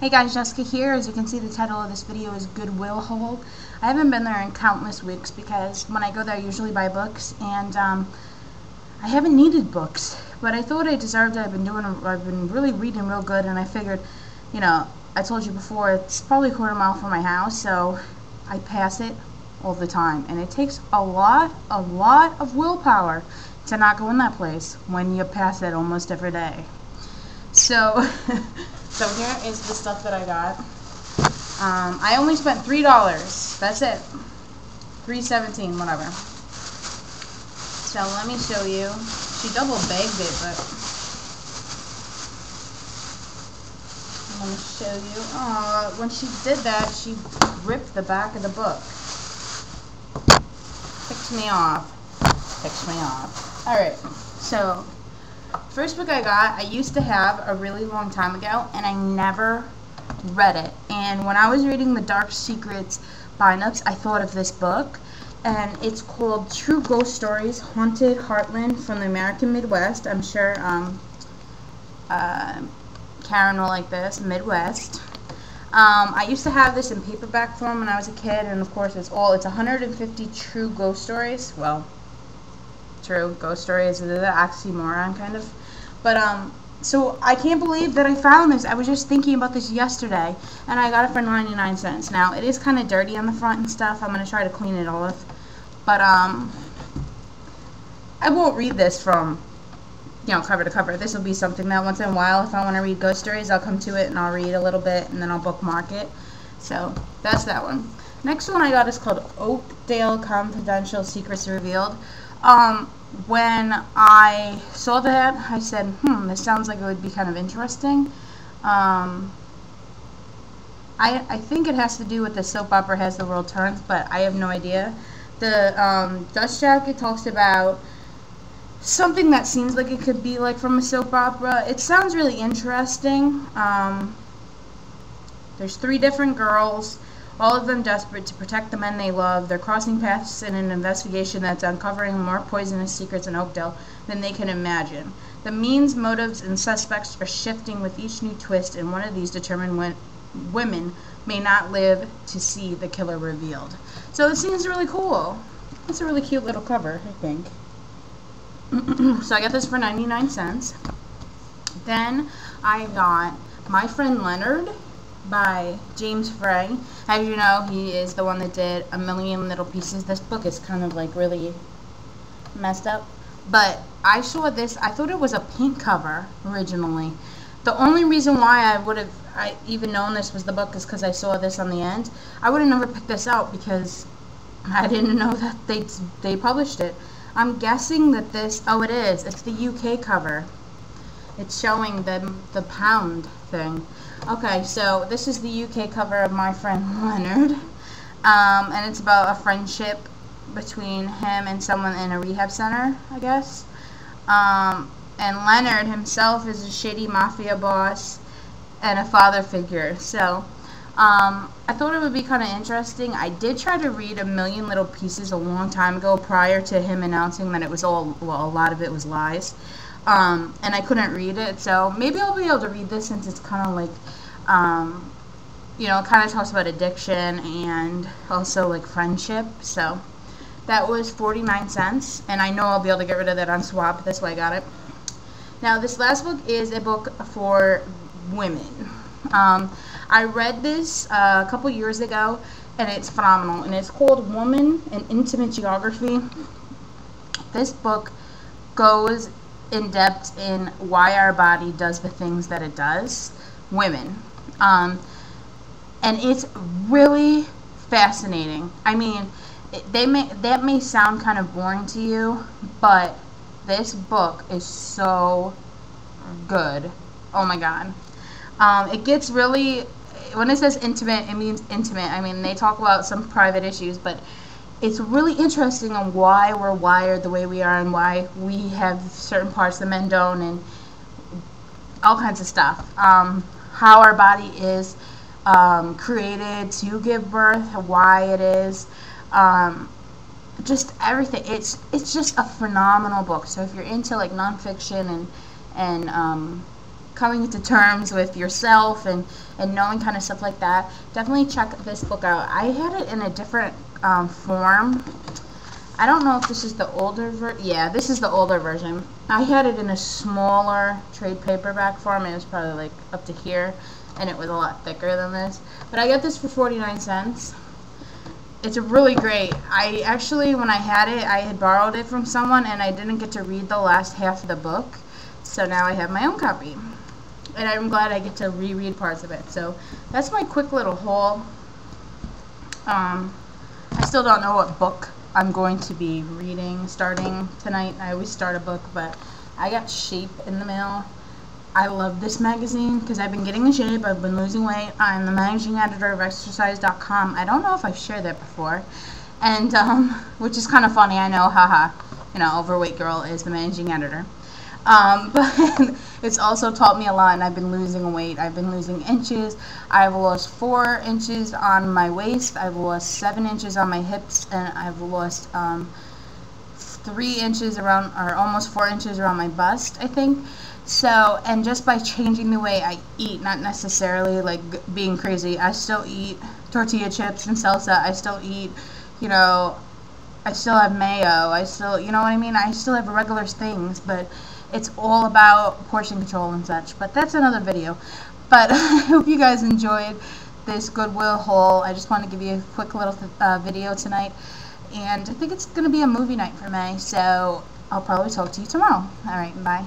Hey guys, Jessica here. As you can see, the title of this video is Goodwill haul. I haven't been there in countless weeks because when I go there I usually buy books, and I haven't needed books, but I thought I deserved it. I've been really reading real good, and I figured, I told you before, it's probably a quarter mile from my house, so I pass it all the time, and it takes a lot of willpower to not go in that place when you pass it almost every day. So, so here is the stuff that I got. I only spent $3. That's it. $3.17, whatever. So let me show you. She double bagged it, but let me show you. When she did that, she ripped the back of the book. Ticks me off. Ticks me off. All right. So. First book I got, I used to have a really long time ago, and I never read it. And when I was reading the Dark Secrets bindups, I thought of this book, and it's called True Ghost Stories, Haunted Heartland from the American Midwest. I'm sure Karen will like this, Midwest. I used to have this in paperback form when I was a kid, and of course it's 150 true ghost stories. Well, true ghost stories is an oxymoron kind of, but so I can't believe that I found this. I was just thinking about this yesterday, and I got it for 99 cents. Now it is kind of dirty on the front and stuff. I'm gonna try to clean it off, but I won't read this from cover to cover. This will be something that once in a while, if I want to read ghost stories, I'll come to it and I'll read a little bit, and then I'll bookmark it. So that's that one. Next one I got is called Oakdale Confidential Secrets Revealed. When I saw that, I said, this sounds like it would be kind of interesting. I think it has to do with the soap opera As the World Turns, but I have no idea. The dust jacket talks about something that seems like it could be like from a soap opera. It sounds really interesting. There's 3 different girls, all of them desperate to protect the men they love. They're crossing paths in an investigation that's uncovering more poisonous secrets in Oakdale than they can imagine. The means, motives, and suspects are shifting with each new twist, and one of these determined women may not live to see the killer revealed. So it seems really cool. It's a really cute little cover, I think. So I got this for 99 cents. Then I got My Friend Leonard by James Frey. As you know, he is the one that did A Million Little Pieces. This book is kind of like really messed up, but I saw this. I thought it was a pink cover originally. The only reason why I even known this was the book is because I saw this on the end. I would have never picked this out because I didn't know that they published it. I'm guessing that this, it is. It's the UK cover. It's showing the pound thing. Okay, so this is the UK cover of My Friend Leonard, and it's about a friendship between him and someone in a rehab center, I guess. And Leonard himself is a shady mafia boss and a father figure. So I thought it would be kind of interesting. I did try to read A Million Little Pieces a long time ago, prior to him announcing that it was a lot of it was lies. And I couldn't read it, so maybe I'll be able to read this since it's kind of like, it kind of talks about addiction and also like friendship. So that was 49 cents, and I know I'll be able to get rid of that on swap. That's why I got it. Now this last book is a book for women. I read this a couple years ago, and it's phenomenal, and it's called Woman and Intimate Geography. This book goes in depth in why our body does the things that it does, women, and it's really fascinating. I mean, that may sound kind of boring to you, but this book is so good. Oh my god. It gets really, when it says intimate, it means intimate. I mean, they talk about some private issues, but it's really interesting on why we're wired the way we are, and why we have certain parts that men don't, and all kinds of stuff. How our body is created to give birth, why it is, just everything. It's just a phenomenal book. So if you're into like nonfiction and coming to terms with yourself and knowing kind of stuff like that, definitely check this book out. I had it in a different form. I don't know if this is the older version. Yeah, this is the older version. I had it in a smaller trade paperback form. It was probably like up to here, and it was a lot thicker than this. But I got this for 49 cents. It's really great. I actually, when I had it, I had borrowed it from someone, and I didn't get to read the last half of the book. So now I have my own copy. And I'm glad I get to reread parts of it. So that's my quick little haul. I still don't know what book I'm going to be reading starting tonight. I always start a book, but I got Shape in the mail. I love this magazine because I've been getting in shape. I've been losing weight. I'm the managing editor of exercise.com. I don't know if I've shared that before, and which is kind of funny. I know, haha. You know, overweight girl is the managing editor. But it's also taught me a lot, and I've been losing weight. I've been losing inches. I've lost 4 inches on my waist. I've lost 7 inches on my hips, and I've lost 3 inches around, or almost 4 inches around my bust, I think. So, and just by changing the way I eat, not necessarily like being crazy, I still eat tortilla chips and salsa. I still eat, you know, I still have mayo. I still, you know what I mean? I still have regular things, but it's all about portion control and such. But that's another video. But I hope you guys enjoyed this Goodwill haul. I just want to give you a quick little video tonight. And I think it's going to be a movie night for me. So I'll probably talk to you tomorrow. All right, bye.